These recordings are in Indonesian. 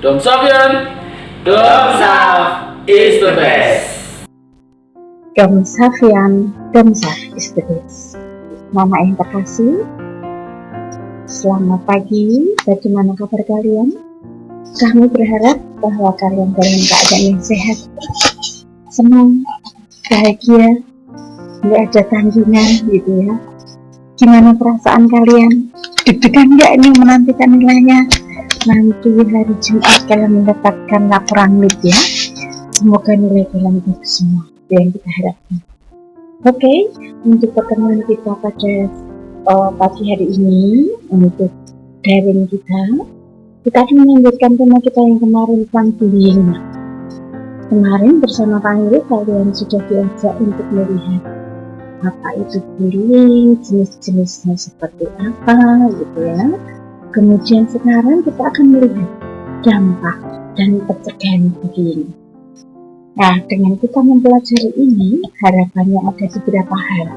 Dom Safian, Dom Saf is the best. Dom Safian, Dom Saf is the best. Mama yang terkasih, selamat pagi. Bagaimana kabar kalian? Kami berharap bahwa kalian dalam keadaan yang sehat, senang, bahagia, nggak ada tanggungan gitu ya. Gimana perasaan kalian? Deg-degan nggak ini menantikan nilainya? Nanti hari Jumat kalian mendapatkan laporan NIP ya. Semoga nilai kalian bagus semua, itu yang kita harapkan. Oke, untuk pertemuan kita pada pagi hari ini, untuk daring kita akan melanjutkan tema kita yang kemarin tentang bullying. Kemarin bersama Pak Heru kalian sudah diajak untuk melihat apa itu bullying, jenis-jenisnya seperti apa gitu ya. Kemudian sekarang kita akan melihat dampak dan pencegahan bullying. Nah, dengan kita mempelajari ini, harapannya ada beberapa hal.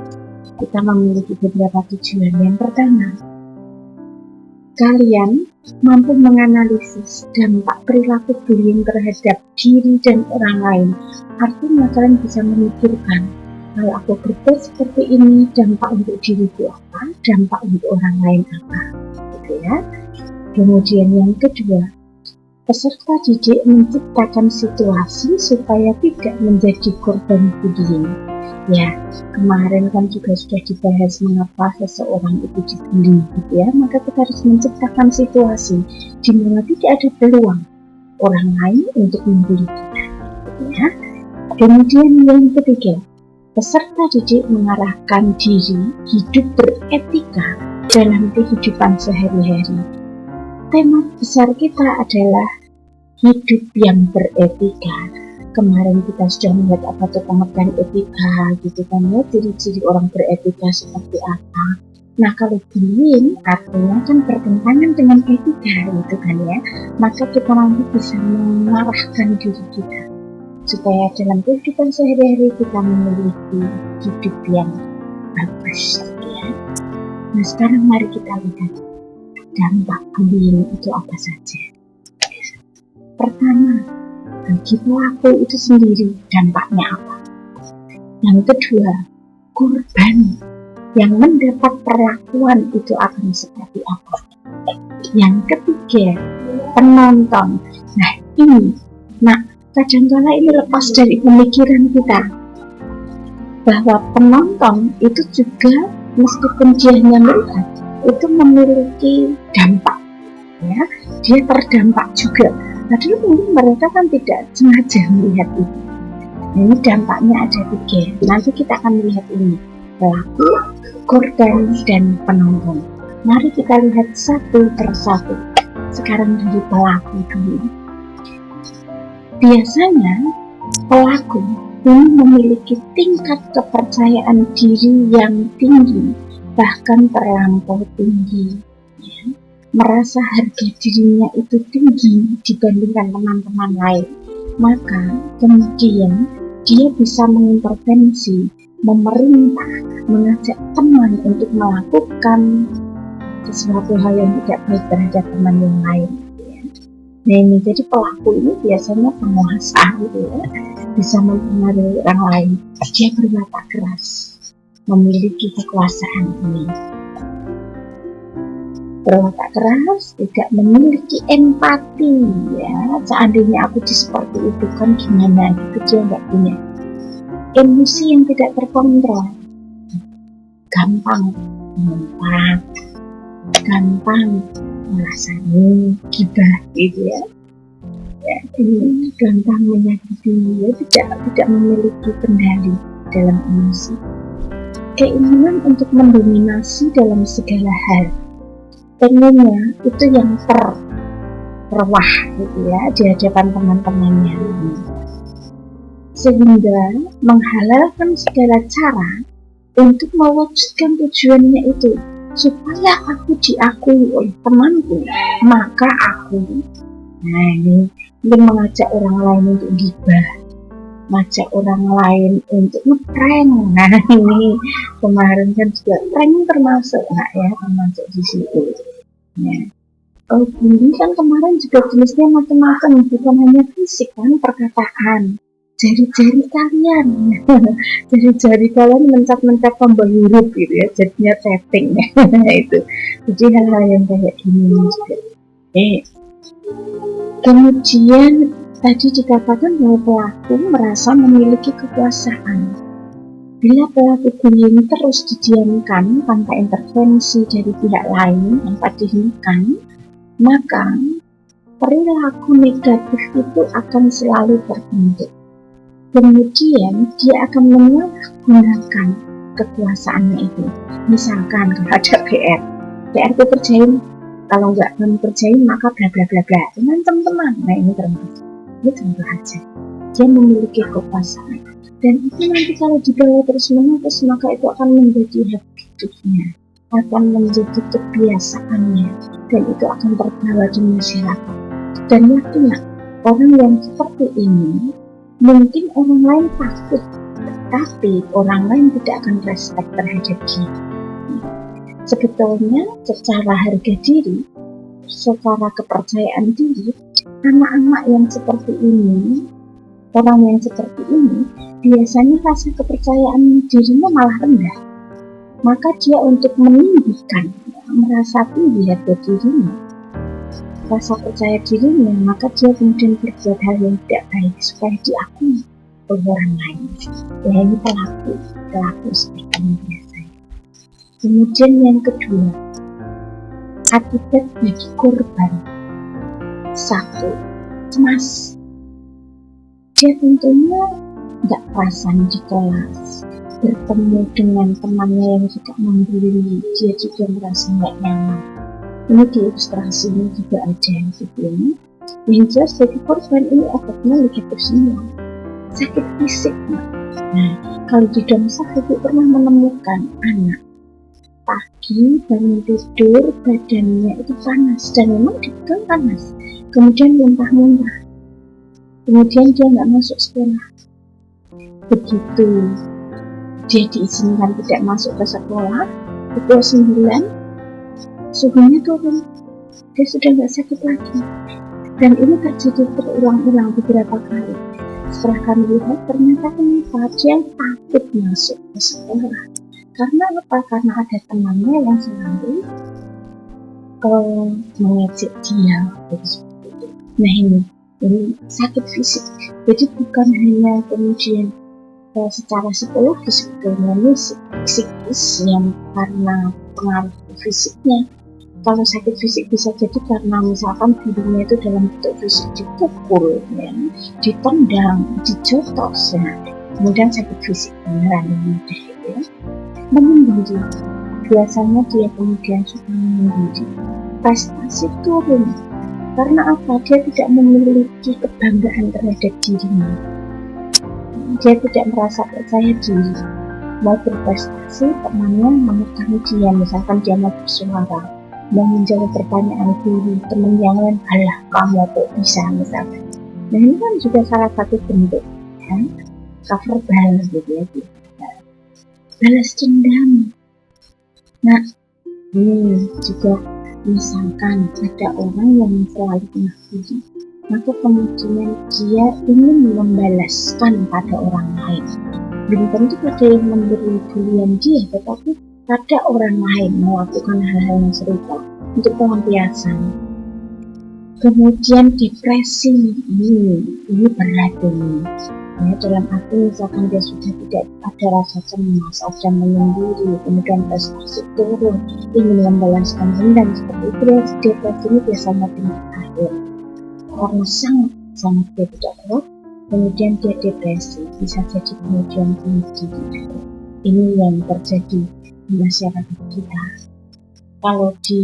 Kita memiliki beberapa tujuan. Yang pertama, kalian mampu menganalisis dampak perilaku bullying terhadap diri dan orang lain. Artinya kalian bisa memikirkan, kalau aku berbuat seperti ini, dampak untuk diriku apa, dampak untuk orang lain apa, gitu ya. Kemudian yang kedua, peserta didik menciptakan situasi supaya tidak menjadi korban bullying. Ya, kemarin kan juga sudah dibahas mengapa seseorang itu dibully, gitu ya. Maka kita harus menciptakan situasi di mana tidak ada peluang orang lain untuk membuli kita, gitu ya. Kemudian yang ketiga, peserta didik mengarahkan diri hidup beretika dalam kehidupan sehari-hari. Tema besar kita adalah hidup yang beretika. Kemarin kita sudah melihat apa itu pengertian etika gitu kan ya, ciri-ciri orang beretika seperti apa. Nah, kalau bullying artinya kan bertentangan dengan etika gitu kan ya. Maka kita nanti bisa mengarahkan diri kita supaya dalam kehidupan sehari-hari kita memiliki hidup yang bagus ya. Nah, sekarang mari kita lihat dampak bullying itu apa saja. Pertama, bagi pelaku itu sendiri dampaknya apa? Yang kedua, korban yang mendapat perlakuan itu akan seperti apa? Yang ketiga, penonton. Nah ini, kadang-kala ini lepas dari pemikiran kita bahwa penonton itu juga meskipun dia hanya melihat, itu memiliki dampak, ya, dia terdampak juga. Padahal mungkin mereka kan tidak sengaja melihat itu. Ini dampaknya ada 3. Nanti kita akan melihat ini, pelaku, korban, dan penonton. Mari kita lihat satu persatu. Sekarang dari pelaku dulu. Biasanya pelaku ini memiliki tingkat kepercayaan diri yang tinggi, bahkan terlampau tinggi, ya. Merasa harga dirinya itu tinggi dibandingkan teman-teman lain. Maka kemudian dia bisa mengintervensi, memerintah, mengajak teman untuk melakukan sesuatu hal yang tidak baik terhadap teman yang lain, ya. Nah ini, jadi pelaku ini biasanya penguasa gitu ya, bisa mempengaruhi orang lain. Dia berwatak keras, memiliki kekuasaan ini. Berwatak keras, tidak memiliki empati ya. Seandainya aku seperti itu kan gimana gitu, dia nggak punya. Emosi yang tidak terkontrol, gampang mempan, gampang merasani gibah gitu ya. Ini gampang menyakiti, ya, tidak memiliki kendali dalam emosi. Keinginan untuk mendominasi dalam segala hal, pengennya itu yang terwah gitu ya di hadapan teman-temannya, sehingga menghalalkan segala cara untuk mewujudkan tujuannya itu, supaya aku diakui oleh temanku, maka aku. Nah ini mungkin mengajak orang lain untuk gibah, mengajak orang lain untuk ngeprank. Nah ini kemarin kan juga prank termasuk, ya, termasuk di situ. Ya. Bully kan kemarin juga jenisnya macam-macam, bukan hanya fisik kan, perkataan, jari-jari kalian, jari-jari kalian mencap-mencap tombol huruf gitu ya, jadinya chatting itu. Jadi hal-hal yang kayak gini juga. Kemudian tadi dikatakan bahwa pelaku merasa memiliki kekuasaan. Bila pelaku bullying terus didiamkan tanpa intervensi dari pihak lain tanpa dihentikan, maka perilaku negatif itu akan selalu terbentuk. Kemudian dia akan menyalahgunakan kekuasaannya itu. Misalkan kalau ada PR itu kerjain, kalau nggak kamu kerjain maka bla bla bla bla. Teman-teman, nah ini termasuk. Ini contoh aja. Dia memiliki kekuasaan. Dan itu nanti kalau dibawa terus-menerus maka itu akan menjadi habitnya, akan menjadi kebiasaannya, dan itu akan terbawa di masyarakat. Dan yakinlah, orang yang seperti ini mungkin orang lain takut, tapi orang lain tidak akan respect terhadap dia. Sebetulnya secara harga diri, secara kepercayaan diri, anak-anak yang seperti ini, orang yang seperti ini biasanya rasa kepercayaan dirinya malah rendah. Maka dia untuk meninggikan, merasa tinggi harga dirinya, rasa percaya dirinya, maka dia kemudian berbuat hal yang tidak baik supaya diakui oleh orang lain. Ya ini pelaku seperti ini biasanya. Kemudian yang kedua, akibat bagi korban. 1. Cemas. Dia tentunya nggak perasan di kelas, bertemu dengan temannya yang juga membuli, dia juga merasa nggak nyaman. Ini di ilustrasi ini juga ada yang sebelumnya. Yang jelas bagi korban ini efeknya negatif semua, sakit fisik. Nah, kalau di domsa ibu pernah menemukan anak pagi bangun tidur badannya itu panas, dan memang betul panas, kemudian muntah-muntah, kemudian dia nggak masuk sekolah. Begitu dia diizinkan tidak masuk ke sekolah, pukul 9 suhunya turun, dia sudah nggak sakit lagi. Dan ini terjadi berulang-ulang beberapa kali. Setelah kami lihat, ternyata kenapa dia takut masuk ke sekolah. Karena apa? Karena ada temannya yang selalu mengejek dia. Nah ini sakit fisik. Jadi bukan hanya kemudian secara psikologis, sebetulnya ini psikis yang karena pengaruh fisiknya. Kalau sakit fisik bisa jadi karena misalkan gurunya itu dalam bentuk fisik dipukul, ya, ditendang, dijotos, ya. Kemudian sakit fisik beneran ini ya. Menyendiri, biasanya dia kemudian suka menyendiri, prestasi turun. Karena apa? Dia tidak memiliki kebanggaan terhadap dirinya. Dia tidak merasa percaya diri. Mau berprestasi, temannya menekan dia, misalkan dia mau bersuara, mau menjawab pertanyaan guru, teman yang lain, alah kamu kok bisa, misalkan. Nah ini kan juga salah satu bentuk ya, cover balas gitu ya, balas dendam. Nah ini juga misalkan ada orang yang selalu kena bully, maka kemudian dia ingin membalaskan pada orang lain. Belum tentu pada yang memberi bulian dia, tetapi pada orang lain melakukan hal-hal yang serupa untuk pelampiasan. Kemudian depresi, ini berat ini. Ya, dalam arti misalkan dia sudah tidak ada rasa cemas, ada menyendiri, kemudian prestasi turun, ingin membalaskan dendam seperti itu. Depresi ini biasanya tinggi akhir karena sangat dia tidak kuat, kemudian dia depresi, bisa jadi kemudian bunuh diri. Ini yang terjadi di masyarakat kita. Kalau di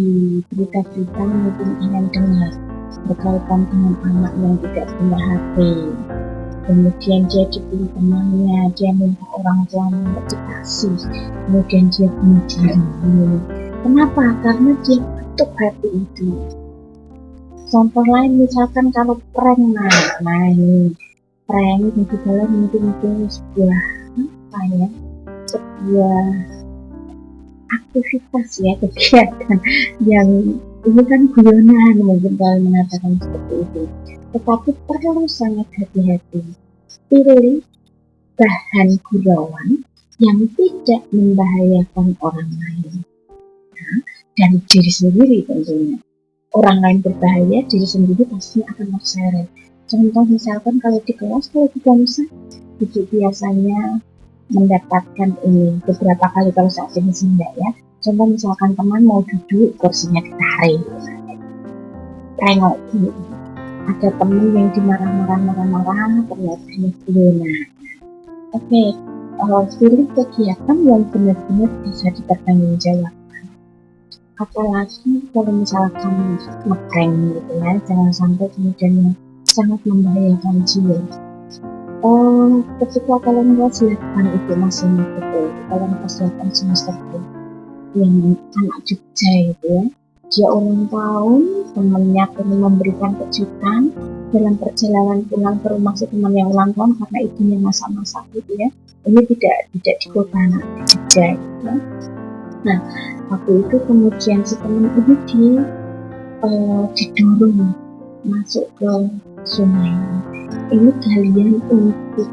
berita-berita mungkin kalian dengar berkaitan dengan anak yang tidak punya HP, kemudian dia dibully temannya, dia minta orang tuanya untuk dikasih, kemudian dia bunuh diri. Kenapa? Karena dia tutup hati itu. Contoh lain misalkan kalau prank, nah ini prank di dalam mungkin itu sebuah aktivitas ya, kegiatan yang Ini kan guyonan, mungkin kalian mengatakan seperti itu. Tetapi perlu sangat hati-hati. Pilih bahan gurauan yang tidak membahayakan orang lain. Nah, dan diri sendiri tentunya. Orang lain berbahaya, diri sendiri pasti akan terseret. Contoh misalkan kalau di kelas, kalau di bangsa, itu biasanya mendapatkan ini beberapa kali, kalau saat ini sih enggak ya. Contoh misalkan teman mau duduk, kursinya ditarik, tengok dulu. Ada teman yang dimarah-marah, ternyata dia. Oke, pilih kegiatan yang benar-benar bisa dipertanggungjawabkan. Apalagi kalau misalkan ngeprank gitu ya, jangan sampai kemudian sangat membahayakan jiwa. Ketika kalian kelas 8 itu masih betul, kalian kelas 8 semester itu yang anak Jogja itu ya, dia ulang tahun, temannya perlu memberikan kejutan dalam perjalanan pulang ke rumah si teman yang ulang tahun karena ibunya masak-masak gitu ya. Ini tidak di kota anak di Jogja gitu. Nah, waktu itu kemudian si teman ini didorong masuk ke sungai. Ini galian untuk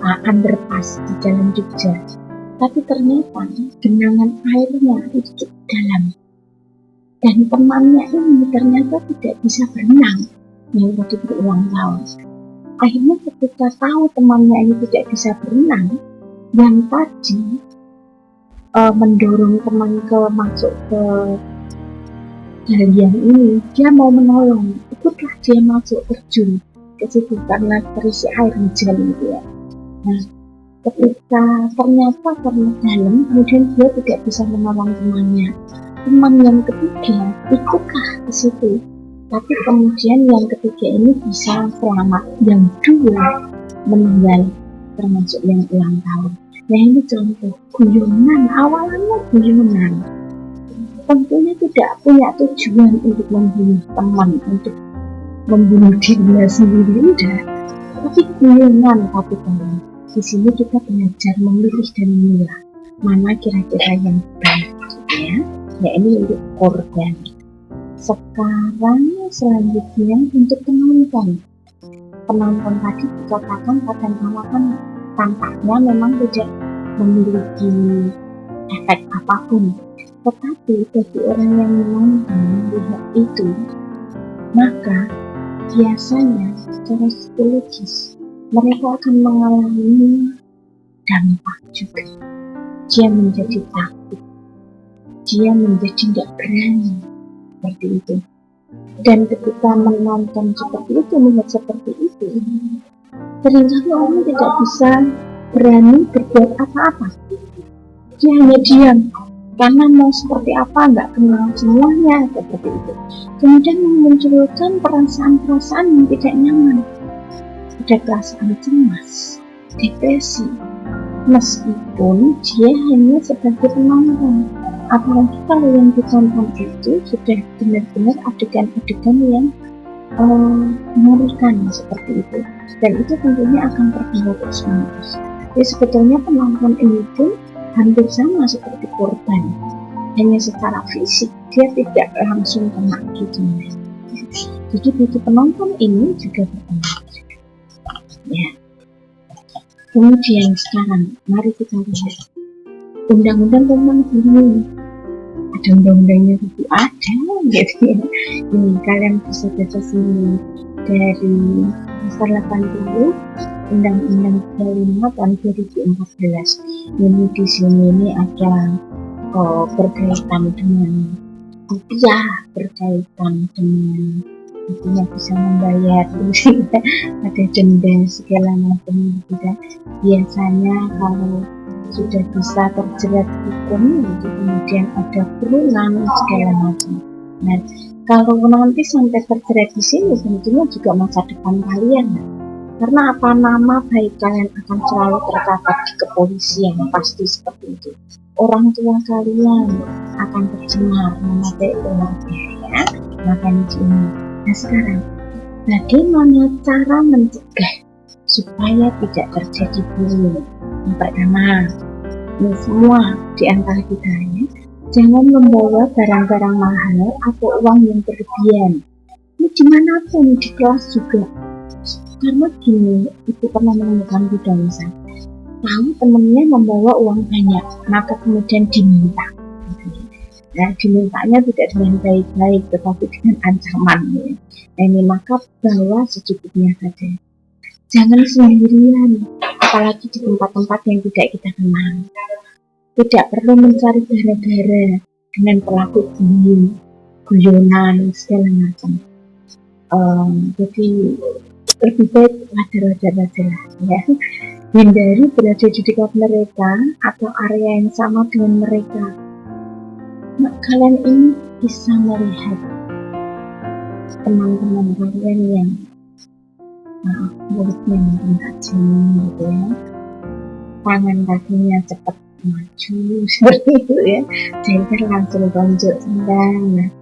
underpass di jalan Jogja. Tapi ternyata genangan airnya itu cukup dalam. Dan temannya ini ternyata tidak bisa berenang yang tadi berulang tahun. Akhirnya ketika tahu temannya ini tidak bisa berenang, yang tadi mendorong teman masuk ke galian ini, dia mau menolong, ikutlah dia masuk terjun ke situ karena terisi air hujan gitu ya. Nah, ketika ternyata karena dalam, kemudian dia tidak bisa menolong temannya. Teman yang ketiga ikutlah ke situ, tapi kemudian yang ketiga ini bisa selamat, yang dua meninggal, termasuk yang ulang tahun. Nah, ini contoh guyonan, awalnya guyonan, tentunya tidak punya tujuan untuk membunuh teman, untuk membunuh dirinya sendiri, udah, tapi guyonan. Tapi teman, di sini kita belajar memilih dan memilah mana kira-kira yang baik gitu ya. Ya, ini untuk korban. Sekarang selanjutnya untuk penonton. Penonton tadi dikatakan pada awal kan tampaknya memang tidak memiliki efek apapun. Tetapi bagi orang yang menonton melihat itu, maka biasanya secara psikologis mereka akan mengalami dampak juga. Dia menjadi takut, dia menjadi tidak berani, seperti itu. Dan ketika menonton seperti itu, melihat seperti itu, seringkali orang tidak bisa berani berbuat apa-apa. Dia hanya diam, karena mau seperti apa nggak kenal semuanya, seperti itu. Kemudian memunculkan perasaan-perasaan yang tidak nyaman. Ada perasaan cemas, depresi, meskipun dia hanya sebagai penonton. Apalagi kalau yang ditonton itu sudah benar-benar adegan-adegan yang mengerikan seperti itu, dan itu tentunya akan terbawa terus-menerus. Jadi sebetulnya penonton ini pun hampir sama seperti korban, hanya secara fisik dia tidak langsung kena gitu. Jadi bagi penonton ini juga berpengaruh. Ya. Kemudian sekarang mari kita lihat undang-undang tentang bunuh. Ada undang-undangnya itu ada gitu ya. Ini kalian bisa baca sini dari pasal 80 Undang-Undang 35 tahun 2014. Ini di sini ini ada berkaitan dengan rupiah, berkaitan dengan artinya bisa membayar, ada denda segala macam gitu. Biasanya kalau sudah bisa terjerat hukum itu kemudian ada kurungan segala macam. Nah, kalau nanti sampai terjerat di sini tentunya juga masa depan kalian, karena apa, nama baik kalian akan selalu tercatat di kepolisian, pasti seperti itu. Orang tua kalian akan tercemar nama baik keluarga ya, makanya ini. Nah sekarang, bagaimana cara mencegah supaya tidak terjadi bullying? Yang pertama, ini semua di antara kita ya, Jangan membawa barang-barang mahal atau uang yang berlebihan. Ini dimanapun, di kelas juga. Karena gini, ibu pernah menemukan di Dongsa. Tahu temennya membawa uang banyak, maka kemudian diminta. Nah, dimintanya tidak dengan baik-baik, tetapi dengan ancaman. Ya. Nah, ini maka bawa secukupnya saja. Jangan sendirian, apalagi di tempat-tempat yang tidak kita kenal. Tidak perlu mencari gara-gara dengan pelaku bullying, guyonan, segala macam. Jadi lebih baik wajar-wajar saja ya. Hindari berada di dekat mereka atau area yang sama dengan mereka. Nah, kalian ini bisa melihat teman-teman kalian yang mulutnya mungkin tajam gitu ya, tangan kakinya cepat maju seperti itu ya, jengkel langsung tonjok sendang.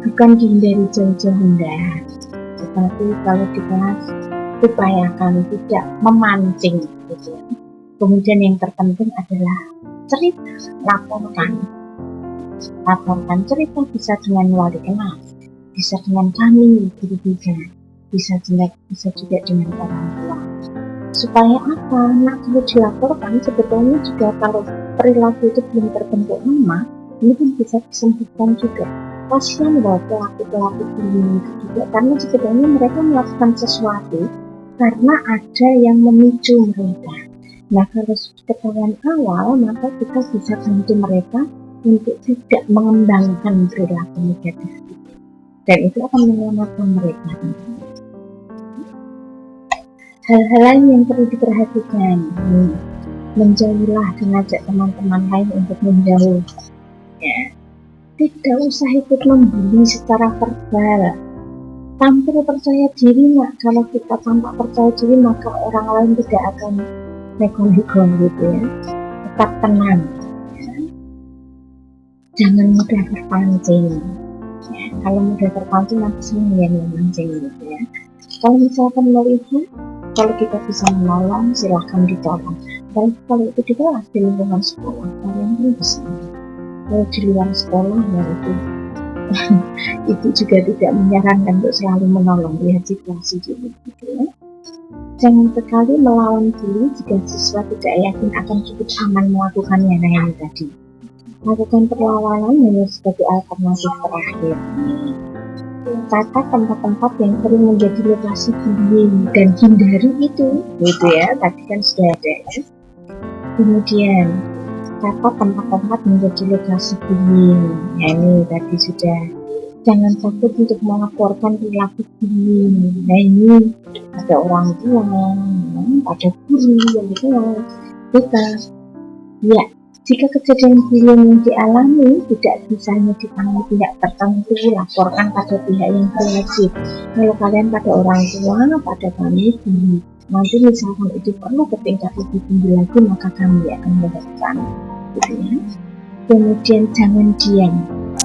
Bukan dihindari jauh-jauh enggak, tetapi kalau di kelas upayakan tidak memancing gitu. Kemudian yang terpenting adalah cerita, laporkan cerita, bisa dengan wali kelas, bisa dengan kami guru bidan, bisa juga dengan orang tua. Supaya apa? Nah, kalau dilaporkan sebetulnya juga kalau perilaku itu belum terbentuk lama, ini kan bisa disembuhkan juga. Kasihan loh pelaku-pelaku bullying itu juga, karena sebetulnya mereka melakukan sesuatu karena ada yang memicu mereka. Nah, kalau ketahuan awal, maka kita bisa bantu mereka untuk tidak mengembangkan perilaku negatif itu, dan itu akan menyelamatkan mereka. Hal-hal lain yang perlu diperhatikan, menjauhilah dan ajak teman-teman lain untuk menjauh. Ya. Tidak usah ikut membuli secara verbal. Tampil percaya diri, nak. Kalau kita tampak percaya diri, maka orang lain tidak akan neko-neko gitu ya. Tetap tenang. Ya. Jangan mudah terpancing. Ya. Kalau mudah terpancing, nanti semua yang memancing gitu ya. Kalau misalkan melihat, kalau kita bisa menolong, silahkan ditolong. Dan kalau itu di kelas, di lingkungan sekolah, kalian pun bisa. Kalau di luar sekolah ya itu juga tidak menyarankan untuk selalu menolong, lihat situasi dulu gitu ya. Jangan sekali melawan diri jika siswa tidak yakin akan cukup aman melakukannya. Nah, yang tadi lakukan perlawanan hanya sebagai alternatif terakhir. Catat tempat-tempat yang sering menjadi lokasi bullying dan hindari itu gitu ya, tadi kan sudah ada ya. Kemudian catat tempat-tempat menjadi lokasi bullying. Ya, ini tadi sudah. Jangan takut untuk melaporkan perilaku bullying. Nah, ini ada orang tua, ada guru yang kita. Ya, jika kejadian bullying yang dialami tidak bisa hanya ditangani pihak tertentu, laporkan pada pihak yang berwajib. Kalau kalian pada orang tua, pada kami guru. Nanti misalkan itu perlu ke tingkat lebih tinggi lagi, maka kami akan melakukan. Gitu ya. Kemudian jangan diam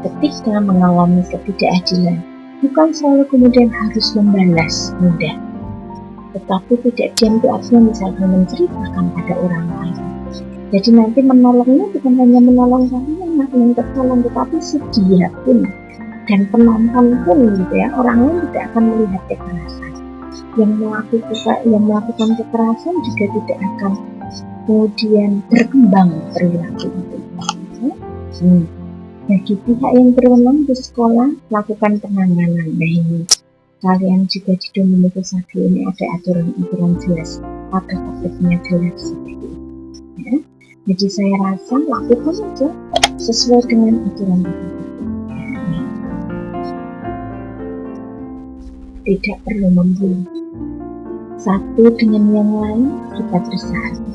ketika mengalami ketidakadilan. Bukan selalu kemudian harus membalas mudah, tetapi tidak diam itu artinya misalkan menceritakan pada orang lain. Jadi nanti menolongnya bukan hanya menolong kalian yang tertolong, tetapi si dia pun dan penonton pun gitu ya, orang lain tidak akan melihat kekerasan. Yang melakukan kekerasan juga tidak akan kemudian berkembang perilaku itu. Bagi pihak yang berwenang di sekolah, lakukan penanganan. Nah, ini kalian juga di Domini Pusaka ini ada aturan-aturan jelas, tata-tatanya jelas seperti itu. Ya. Jadi saya rasa lakukan saja sesuai dengan aturan itu. Ya. Tidak perlu membuli. Satu dengan yang lain kita bersahabat.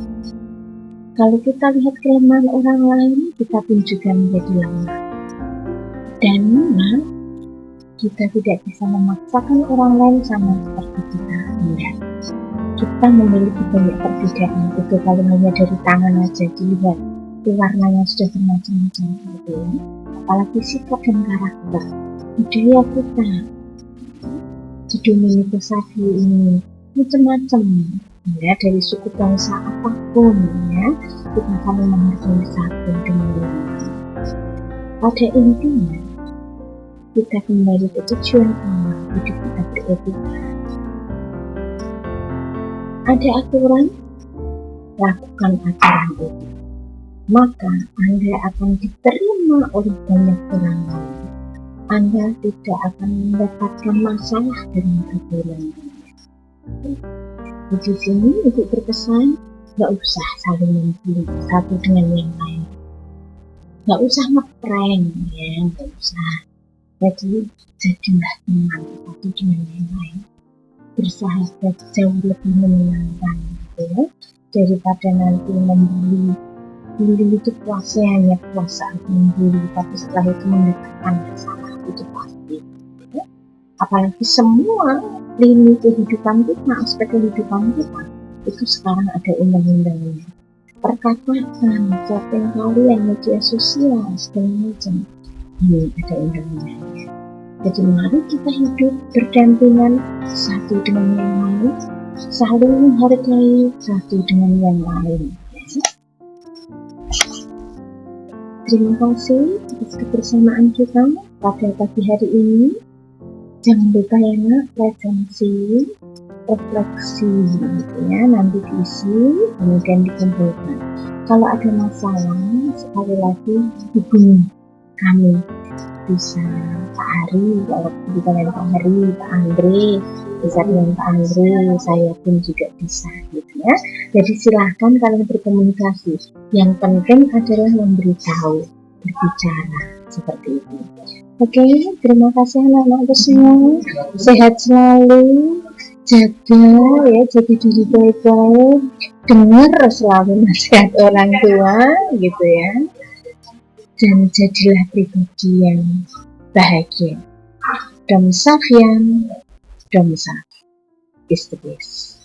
Kalau kita lihat kelemahan orang lain, kita pun juga menjadi lemah. Dan memang kita tidak bisa memaksakan orang lain sama seperti kita. Enggak. Kita memiliki banyak perbedaan. Itu kalau hanya dari tangan aja dilihat, itu warnanya sudah bermacam-macam gitu ya. Apalagi sikap dan karakter. Budaya kita di Domini Pusaka ini macam-macam. ya, dari suku bangsa apapun ya, kita saling menghargai satu dengan yang lain. Pada intinya kita kembali ke tujuan awal hidup kita beretika. Ada aturan, lakukan aturan itu, maka Anda akan diterima oleh banyak orang lain. Anda tidak akan mendapatkan masalah dengan aturan. Di sini untuk berpesan, nggak usah saling membuli satu dengan yang lain, nggak usah ngeprank ya, nggak usah. Jadi jadilah teman satu dengan yang lain, bersahabat jauh lebih menyenangkan gitu ya, daripada nanti membuli. Bully itu puasanya puasa membuli, tapi setelah itu mendapatkan masalah itu pasti ya. Apalagi semua lini kehidupan kita, aspek kehidupan kita itu sekarang ada undang-undangnya. Perkataan, chatting kalian, media sosial, segala macam ini ada undang-undangnya. Jadi mari kita hidup berdampingan satu dengan yang lain, saling menghargai satu dengan yang lain. Terima kasih atas kebersamaan kita pada pagi hari ini. Jangan lupa ya nak, refleksi gitu ya, nanti diisi kemudian dikumpulkan. Kalau ada masalah sekali lagi hubungi kami, bisa Pak Hari, kalau kita dengan Pak Hari, Pak Andre, bisa dengan Pak Andre, saya pun juga bisa gitu ya. Jadi silahkan kalian berkomunikasi. Yang penting adalah memberitahu, berbicara seperti itu. Oke, terima kasih anak-anakku semua. Sehat selalu, jaga ya, jaga diri baik-baik, dengar selalu nasihat orang tua gitu ya, dan jadilah pribadi yang bahagia. Dom Safyan, Dom Saf is the best.